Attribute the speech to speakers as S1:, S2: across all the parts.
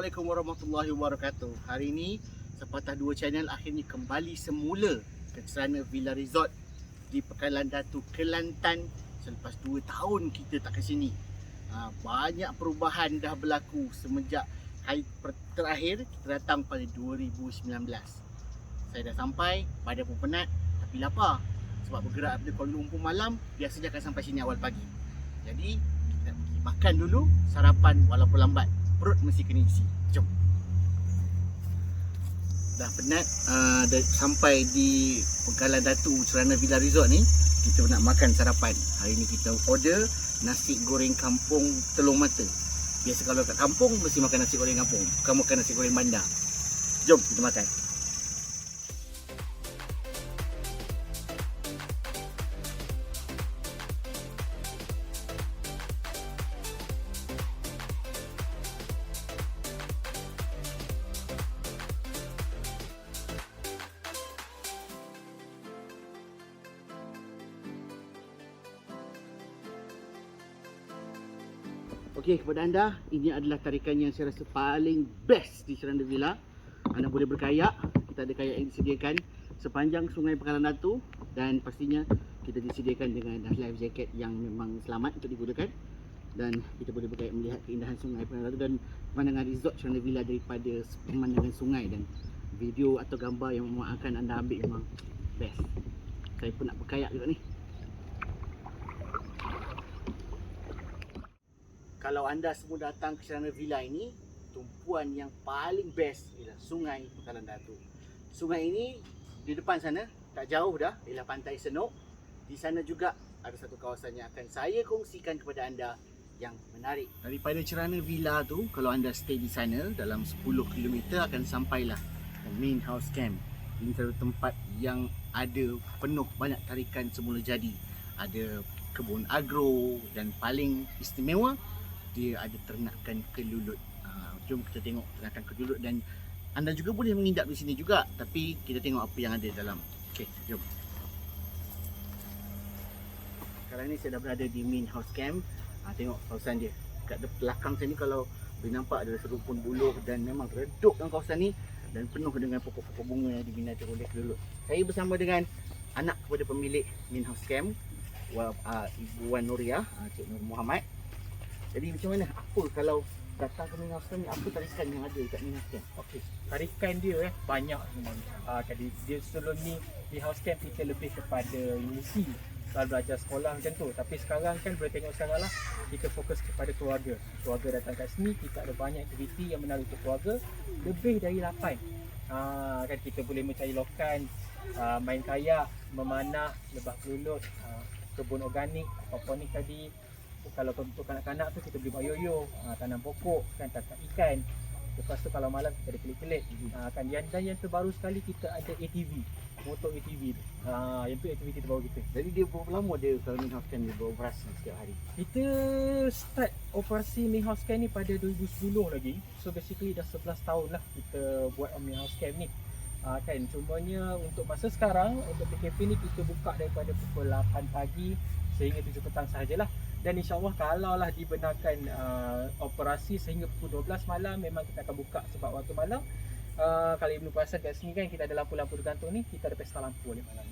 S1: Assalamualaikum warahmatullahi wabarakatuh. Hari ini Sepatah Dua Channel akhirnya kembali semula ke Serana Villa Resort di Pekalan Datu, Kelantan. Selepas 2 tahun kita tak ke sini. Banyak perubahan dah berlaku semenjak hari terakhir kita datang pada 2019. Saya dah sampai, badan pun penat tapi lapar. Sebab bergerak daripada Kuala Lumpur malam, biasanya akan sampai sini awal pagi. Jadi kita pergi makan dulu, sarapan walaupun lambat. Perut mesti kena isi. Jom. Dah penat dah sampai di Pekalan Datu Serana Villa Resort ni. Kita nak makan sarapan. Hari ni kita order nasi goreng kampung telur mata. Biasa kalau kat kampung mesti makan nasi goreng kampung, bukan makan nasi goreng bandar. Jom kita makan. Okey, kepada anda, ini adalah tarikan yang saya rasa paling best di Serana Villa. Anda boleh berkayak, kita ada kayak yang disediakan sepanjang Sungai Pekalan Datu dan pastinya kita disediakan dengan life jacket yang memang selamat untuk digunakan. Dan kita boleh berkayak melihat keindahan Sungai Pekalan Datu dan pemandangan resort Serana Villa daripada pemandangan sungai, dan video atau gambar yang akan anda ambil memang best. Saya pun nak berkayak juga ni. Kalau anda semua datang ke Serana Villa ini, tumpuan yang paling best ialah Sungai Pekalan Datu. Sungai ini di depan sana, tak jauh dah, ialah Pantai Senok. Di sana juga ada satu kawasan yang akan saya kongsikan kepada anda yang menarik. Daripada Serana Villa tu, kalau anda stay di sana dalam 10 km akan sampailah ke Main House Camp. Ini satu tempat yang ada penuh banyak tarikan semula jadi. Ada kebun agro dan paling istimewa, dia ada ternakan kelulut. Jom kita tengok ternakan kelulut, dan anda juga boleh menginap di sini juga, tapi kita tengok apa yang ada dalam. Okey, jom. Sekarang ni saya dah berada di Main House Camp. Tengok kawasan dia. Kat belakang sini kalau boleh nampak ada serumpun buluh, dan memang redup dalam kawasan ni dan penuh dengan pokok-pokok bunga yang diminati oleh kelulut. Saya bersama dengan anak kepada pemilik Main House Camp, Ibu Wan Nuriah, Cik Nur Muhammad. Jadi macam mana? Apa kalau datang ke Main House Camp ni, apa tarikan yang ada kat Main House Camp?
S2: Okey, tarikan dia banyak memang. Tadi dia sebelum ni di house camp kita lebih kepada universiti, kalau belajar sekolah macam tu. Tapi sekarang kan boleh tengok sekarang lah, kita fokus kepada keluarga. Keluarga datang kat sini, kita ada banyak aktiviti yang menarik untuk keluarga. Lebih dari 8. Kan kita boleh mencari lokan, main kayak, memanah, lebah kelulut, kebun organik, aquaponik tadi. Kalau untuk kanak-kanak tu kita boleh buat yoyo, tanam pokok, kan, tangkap ikan. Lepas tu kalau malam kita ada kelik-kelik. Kan, yang terbaru sekali kita ada ATV, motor ATV tu. Yang tu aktiviti terbaru kita.
S1: Jadi dia berapa lama dia kalau Main House Camp dia beroperasi setiap hari?
S2: Kita start operasi Main House Camp ni pada 2010 lagi. So basically dah 11 tahun lah kita buat Main House Camp ni. Kan, cumanya untuk masa sekarang, untuk PKP ni kita buka daripada pukul 8 pagi sehingga 7 petang sahajalah. Dan insyaAllah kalau lah dibenarkan operasi sehingga pukul 12 malam, memang kita akan buka. Sebab waktu malam, kalau Ibnu perasan kat sini kan, kita ada lampu-lampu bergantung ni, kita ada pesta lampu oleh malam.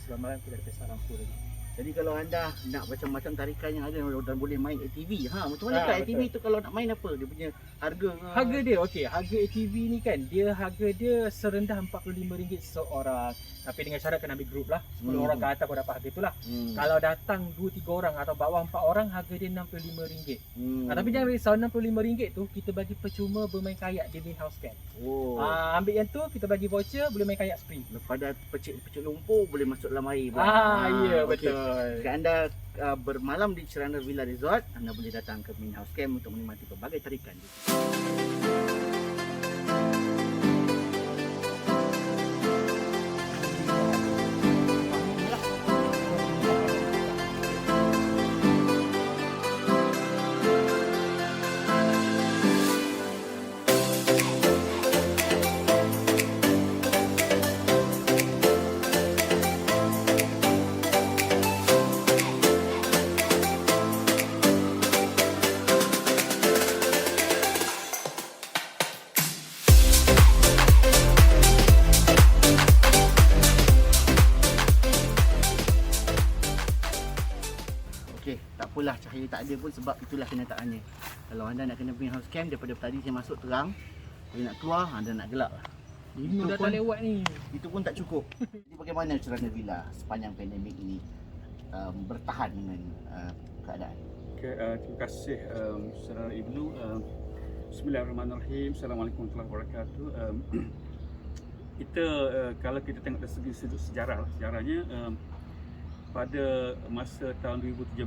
S2: Sebab malam kita ada pesta lampu lagi.
S1: Jadi kalau anda nak macam-macam tarikan yang ada dan boleh main ATV, macam mana kat ATV tu kalau nak main apa? Dia punya harga?
S2: Harga dia, okey, harga ATV ni kan, harga dia serendah RM45 seorang. Tapi dengan syarat kena ambil grup lah, 10 orang ke atas kau dapat harga tu lah. Kalau datang 2-3 orang atau bawah 4 orang, harga dia RM65. Tapi jangan risau, RM65 tu kita bagi percuma bermain kayak di Main House Camp. Ambil yang tu, kita bagi voucher, boleh main kayak free.
S1: Daripada pecik lumpur boleh masuk dalam air.
S2: Ya, betul.
S1: Jika anda bermalam di Serana Villa Resort, anda boleh datang ke Main House Camp untuk menikmati pelbagai tarikan. apalah, cahaya tak ada pun sebab itulah kenyataannya. Kalau anda nak kena greenhouse camp, daripada tadi saya masuk terang, bila nak keluar anda nak gelap lah.
S2: Ibnu dah
S1: pun-
S2: tak lewat ni.
S1: Itu pun tak cukup. Jadi bagaimana Cerana Villa sepanjang pandemik ini bertahan dengan keadaan?
S3: Okay, terima kasih Saudara Ibnu. Bismillahirrahmanirrahim. Assalamualaikum warahmatullahi wabarakatuh. Kita kalau kita tengok dari segi sudut sejarah, sejarahnya pada masa tahun 2017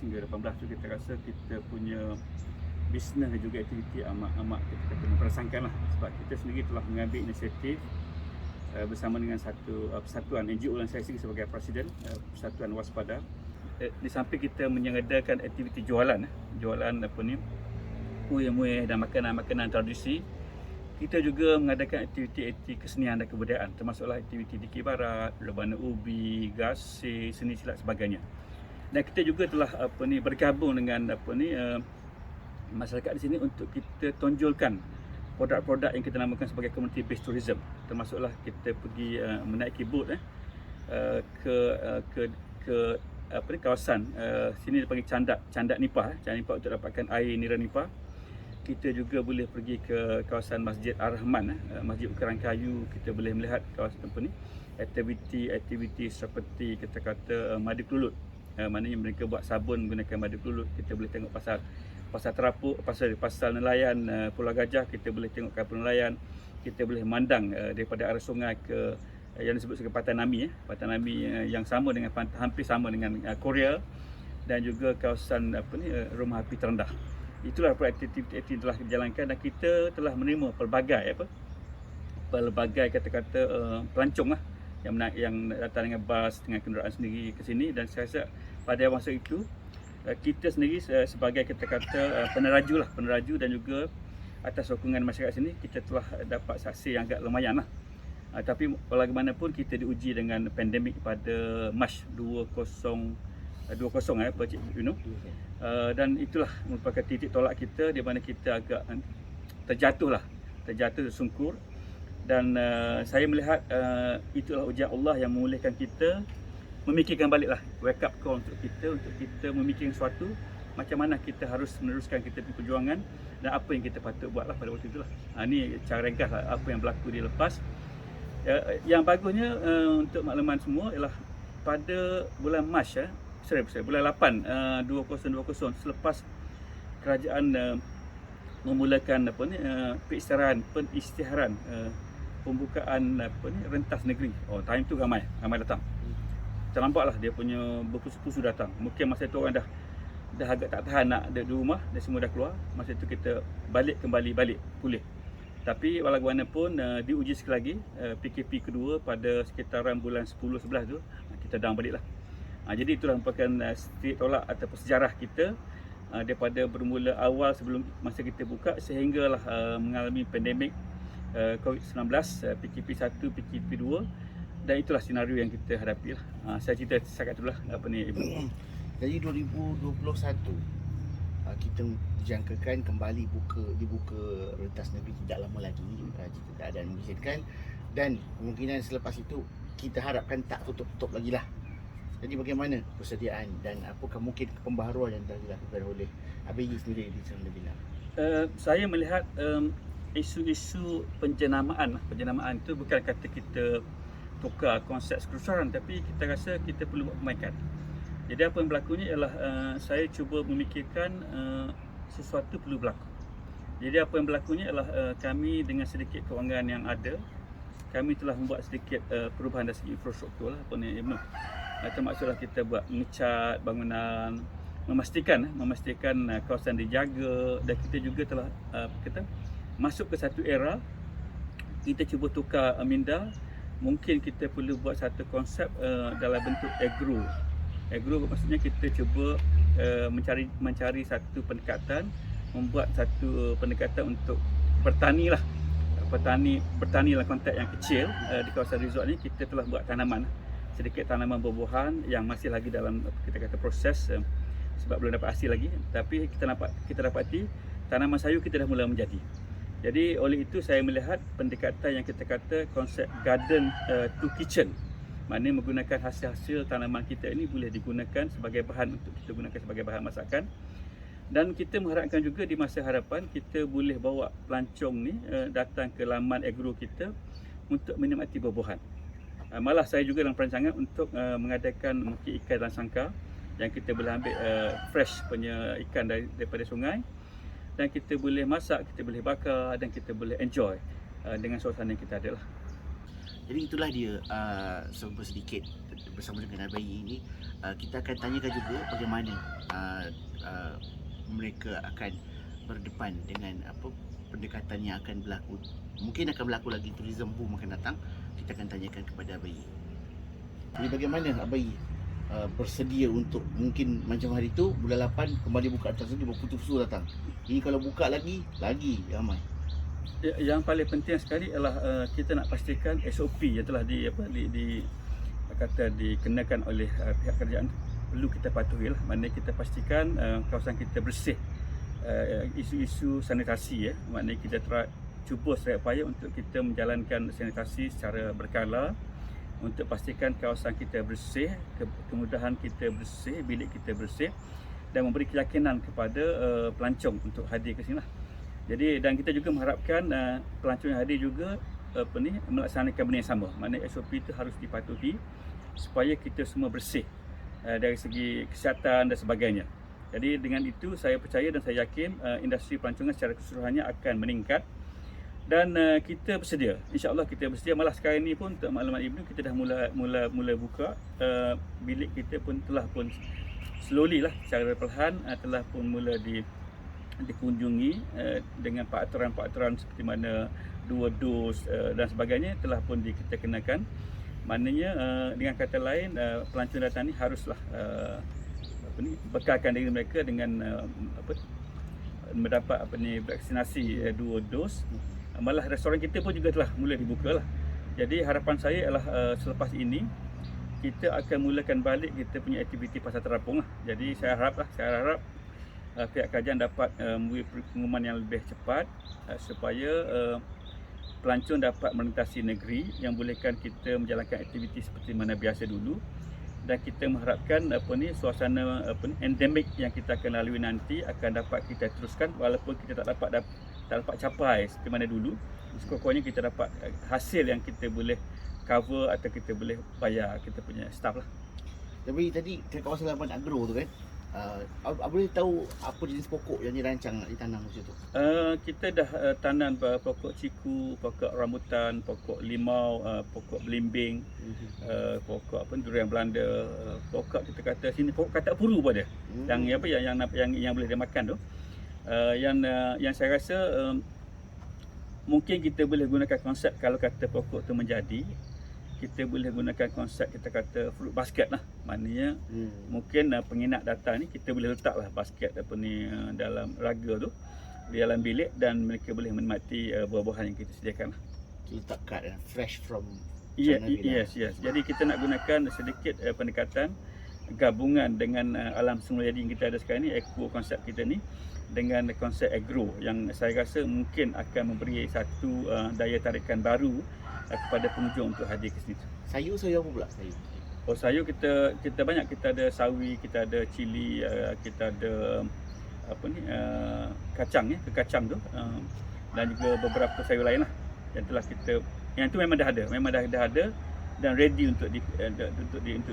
S3: hingga 18 tu kita rasa kita punya bisnes dan juga aktiviti amat kita kata memperasangkan lah, sebab kita sendiri telah mengambil inisiatif bersama dengan satu persatuan NGO yang saya sendiri sebagai presiden, Persatuan Waspada. Di samping kita menyediakan aktiviti jualan apa ni, kuih-muih dan makanan-makanan tradisi, kita juga mengadakan aktiviti kesenian dan kebudayaan, termasuklah aktiviti dikir barat, rebana ubi, gasing, seni silat sebagainya. Dan kita juga telah bergabung dengan masyarakat di sini untuk kita tonjolkan produk-produk yang kita namakan sebagai community based tourism, termasuklah kita pergi menaiki boat ke kawasan sini dipanggil Candak Nipah untuk dapatkan air nira Nipah. Kita juga boleh pergi ke kawasan Masjid Ar-Rahman, Masjid Ukiran Kayu. Kita boleh melihat kawasan aktiviti seperti kita kata madu kelulut, maknanya mereka buat sabun menggunakan madu kelulut. Kita boleh tengok pasar terapuk, pasar nelayan Pulau Gajah. Kita boleh tengok kapal nelayan. Kita boleh memandang daripada arah sungai ke yang disebut sebagai Pantai Nami, yang sama dengan hampir sama dengan Korea, dan juga kawasan Rumah Api Terendah. Itulah aktiviti yang telah dijalankan, dan kita telah menerima pelbagai kata-kata pelancong lah yang datang dengan bas, dengan kenderaan sendiri ke sini. Dan saya rasa pada masa itu kita sendiri sebagai kata-kata peneraju dan juga atas sokongan masyarakat sini, kita telah dapat saksi yang agak lumayan lah. Tapi bagaimanapun kita diuji dengan pandemik pada Mac 2020 dan itulah merupakan titik tolak kita, di mana kita agak terjatuh tersungkur. Dan saya melihat itulah ujian Allah yang memulihkan kita, memikirkan baliklah, wake up call untuk kita memikirkan sesuatu, macam mana kita harus meneruskan kita punya perjuangan dan apa yang kita patut buatlah pada waktu itulah. Ini cara ringkas apa yang berlaku di lepas. Yang bagusnya untuk makluman semua ialah pada bulan Mac bulan 8 2020, selepas kerajaan memulakan pengisytiharan pembukaan rentas negeri. Time tu ramai datang. Ternampaklah dia punya berpusu-pusu datang. Mungkin masa tu orang dah agak tak tahan nak ada di rumah, dan semua dah keluar. Masa tu kita kembali pulih. Tapi walaupun diuji sekali lagi, PKP kedua pada sekitaran bulan 10-11 tu kita down balik lah. Jadi itulah merupakan titik tolak ataupun sejarah kita daripada bermula awal sebelum masa kita buka sehinggalah mengalami pandemik COVID-19, PKP 1, PKP 2, dan itulah senario yang kita hadapi lah. Saya cerita setakat itulah Ibnu.
S1: Jadi 2021 kita dijangkakan kembali dibuka rentas negeri tidak lama lagi jika keadaan mengizinkan, dan kemungkinan selepas itu kita harapkan tak tutup lagi lah. Jadi bagaimana persediaan dan apakah mungkin pembaharuan yang telah dilakukan oleh ABY sendiri di Cerana Villa?
S3: Saya melihat isu-isu penjenamaan itu bukan kata kita tukar konsep kerusaran, tapi kita rasa kita perlu memainkan. Jadi apa yang berlakunya ialah saya cuba memikirkan sesuatu perlu berlaku. Jadi apa yang berlakunya ialah kami dengan sedikit kewangan yang ada, kami telah membuat sedikit perubahan dari segi infrastruktur lah, Ibnu. Termasuklah kita buat mengecat bangunan, memastikan kawasan dijaga, dan kita juga telah kita masuk ke satu era kita cuba tukar minda. Mungkin kita perlu buat satu konsep dalam bentuk agro maksudnya kita cuba mencari satu pendekatan, membuat satu pendekatan untuk bertani dalam konteks yang kecil. Di kawasan resort ni kita telah buat sedikit tanaman buah-buahan yang masih lagi dalam kita kata proses sebab belum dapat hasil lagi, tapi kita dapati tanaman sayur kita dah mula menjadi. Jadi oleh itu saya melihat pendekatan yang kita kata konsep garden to kitchen. Maknanya menggunakan hasil-hasil tanaman kita ini boleh digunakan sebagai bahan untuk kita gunakan sebagai bahan masakan. Dan kita mengharapkan juga di masa hadapan kita boleh bawa pelancong ni datang ke laman agro kita untuk menikmati buah-buahan. Malah saya juga dalam perancangan untuk mengadakan mungkin ikan ransangka yang kita boleh ambil fresh punya ikan daripada sungai, dan kita boleh masak, kita boleh bakar, dan kita boleh enjoy dengan suasana yang kita ada lah.
S1: Jadi itulah dia sedikit bersama dengan Abayi ini. Kita akan tanyakan juga bagaimana mereka akan berdepan dengan pendekatan yang akan berlaku. Mungkin akan berlaku lagi tourism boom akan datang. Kita akan tanyakan kepada Abayi. Jadi bagaimana Abayi bersedia untuk mungkin macam hari tu bulan 8 kembali buka atas lagi, berputus-putus datang. Ini kalau buka lagi ramai.
S3: Yang paling penting sekali adalah kita nak pastikan SOP yang telah dikenakan oleh pihak kerajaan perlu kita patuhi lah. Maknanya kita pastikan kawasan kita bersih, isu-isu sanitasi maknanya kita cuba seraya upaya untuk kita menjalankan sanitasi secara berkala untuk pastikan kawasan kita bersih, kemudahan kita bersih, bilik kita bersih, dan memberi keyakinan kepada pelancong untuk hadir ke sini lah. Jadi, dan kita juga mengharapkan pelancong yang hadir juga melaksanakan benda yang sama. Maknanya SOP itu harus dipatuhi supaya kita semua bersih dari segi kesihatan dan sebagainya. Jadi dengan itu saya percaya dan saya yakin industri pelancongan secara keseluruhannya akan meningkat, dan kita bersedia. InsyaAllah kita bersedia. Malah sekarang ni pun untuk maklumat Ibnu, kita dah mula buka bilik kita pun telah pun slowly lah secara perlahan telah pun mula dikunjungi dengan peraturan-peraturan seperti mana 2 dos dan sebagainya telah pun kita kenakan. Maknanya dengan kata lain pelancong datang ni haruslah bekalkan diri mereka dengan mendapat vaksinasi 2 dos. Malah restoran kita pun juga telah mula dibuka lah. Jadi harapan saya adalah selepas ini kita akan mulakan balik kita punya aktiviti pasar terapung lah. Jadi saya harap pihak kerajaan dapat memberi pengumuman yang lebih cepat supaya pelancong dapat melintasi negeri yang bolehkan kita menjalankan aktiviti seperti mana biasa dulu, dan kita mengharapkan suasana endemik yang kita akan lalui nanti akan dapat kita teruskan walaupun kita tak dapat capai seperti mana dulu. Sekurang-kurangnya kita dapat hasil yang kita boleh cover atau kita boleh bayar kita punya staff lah.
S1: Tapi tadi kawasan laman agro tu kan, boleh tahu apa jenis pokok yang dirancang nak ditanam macam tu?
S3: Kita dah tanam pokok ciku, pokok rambutan, pokok limau, pokok belimbing, pokok durian Belanda, pokok kita kata sini pokok katak puru pun ada. Yang boleh dimakan tu. Yang saya rasa mungkin kita boleh gunakan konsep kalau kata pokok tu menjadi, kita boleh gunakan konsep kita kata fruit basket lah. Maknanya mungkin penginap datang ni kita boleh letaklah basket dalam raga tu di dalam bilik, dan mereka boleh menikmati buah-buahan yang kita sediakan lah.
S1: Letak kad fresh from
S3: China. Yes. Jadi kita nak gunakan sedikit pendekatan gabungan dengan alam semula jadi yang kita ada sekarang ni, eco konsep kita ni dengan konsep agro yang saya rasa mungkin akan memberi satu daya tarikan baru kepada pengunjung untuk hadir ke sini.
S1: Sayur apa pula?
S3: Sayur kita banyak. Kita ada sawi, kita ada cili, kita ada kacang tu, dan juga beberapa sayur lain lah yang telah yang tu memang dah ada dan ready untuk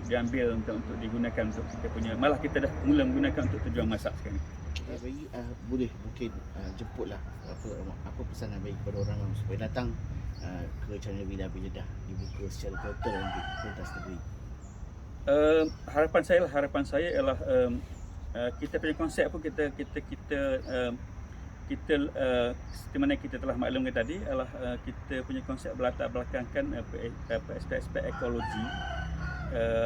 S3: diambil untuk digunakan untuk kita punya. Malah kita dah mula menggunakan untuk tujuan masak sekarang.
S1: Abayi boleh mungkin jemputlah apa pesanan Abayi kepada orang supaya datang ke China Villa bila dah dibuka secara total nanti pentas negeri.
S3: Harapan saya ialah kita punya konsep pun kita seperti mana kita telah maklumkan tadi adalah kita punya konsep berlatar belakangkan aspek-aspek ekologi,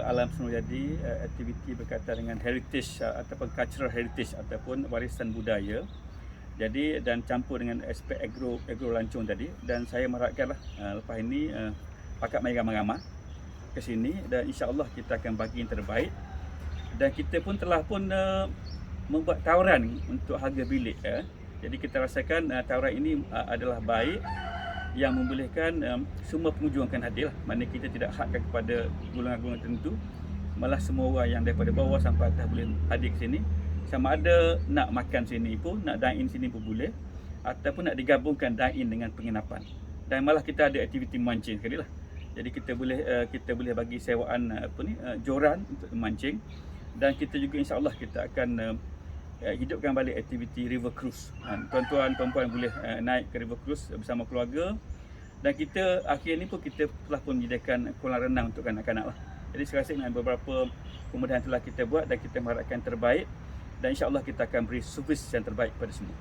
S3: alam semula jadi, aktiviti berkaitan dengan heritage ataupun cultural heritage ataupun warisan budaya. Jadi dan campur dengan aspek agro lancung tadi, dan saya mengharapkanlah lepas ini pakat mai ramai-ramai ke sini, dan insya-Allah kita akan bagi yang terbaik, dan kita pun telah membuat tawaran untuk harga bilik. Jadi kita rasakan tawaran ini adalah baik yang membolehkan semua pengunjung akan hadir lah. Maknanya kita tidak hadkan kepada golongan-golongan tertentu, malah semua orang yang daripada bawah sampai atas boleh hadir ke sini. Sama ada nak makan sini pun, nak dine in sini pun boleh, ataupun nak digabungkan dine in dengan penginapan. Dan malah kita ada aktiviti mancing sekali lah. Jadi kita boleh bagi sewaan joran untuk memancing, dan kita juga insya-Allah kita akan hidupkan balik aktiviti river cruise. Tuan-tuan perempuan boleh naik ke river cruise bersama keluarga, dan kita akhir ni pun kita telah pun menyediakan kolam renang untuk kanak-kanak lah. Jadi saya rasa dengan beberapa kemudahan telah kita buat, dan kita mengharapkan terbaik, dan insya-Allah kita akan beri servis yang terbaik kepada semua.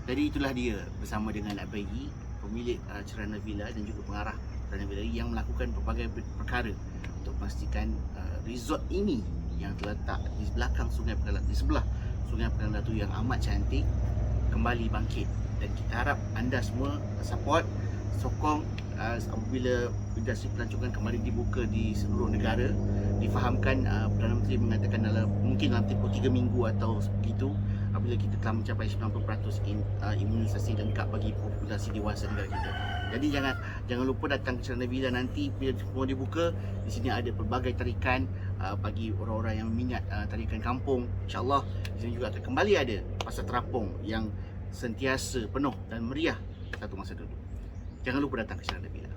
S1: Jadi itulah dia bersama dengan Abegi, pemilik Cerana Villa dan juga pengarah Cerana Villa yang melakukan pelbagai perkara untuk memastikan resort ini yang terletak di belakang Sungai Pegalang, di sebelah Sungai Pegalang Datu yang amat cantik kembali bangkit. Dan kita harap anda semua support, sokong apabila industri pelancongan kembali dibuka di seluruh negara. Difahamkan Perdana Menteri mengatakan mungkin dalam tempoh 3 minggu atau begitu, apabila kita telah mencapai 90% imunisasi lengkap bagi populasi dewasa negara kita. Jadi jangan lupa datang ke Cerana Villa nanti bila semua dibuka. Di sini ada pelbagai tarikan bagi orang-orang yang minat tarikan kampung. InsyaAllah di sini juga akan kembali ada pasar terapung yang sentiasa penuh dan meriah satu masa dulu. Jangan lupa datang ke Cerana Villa.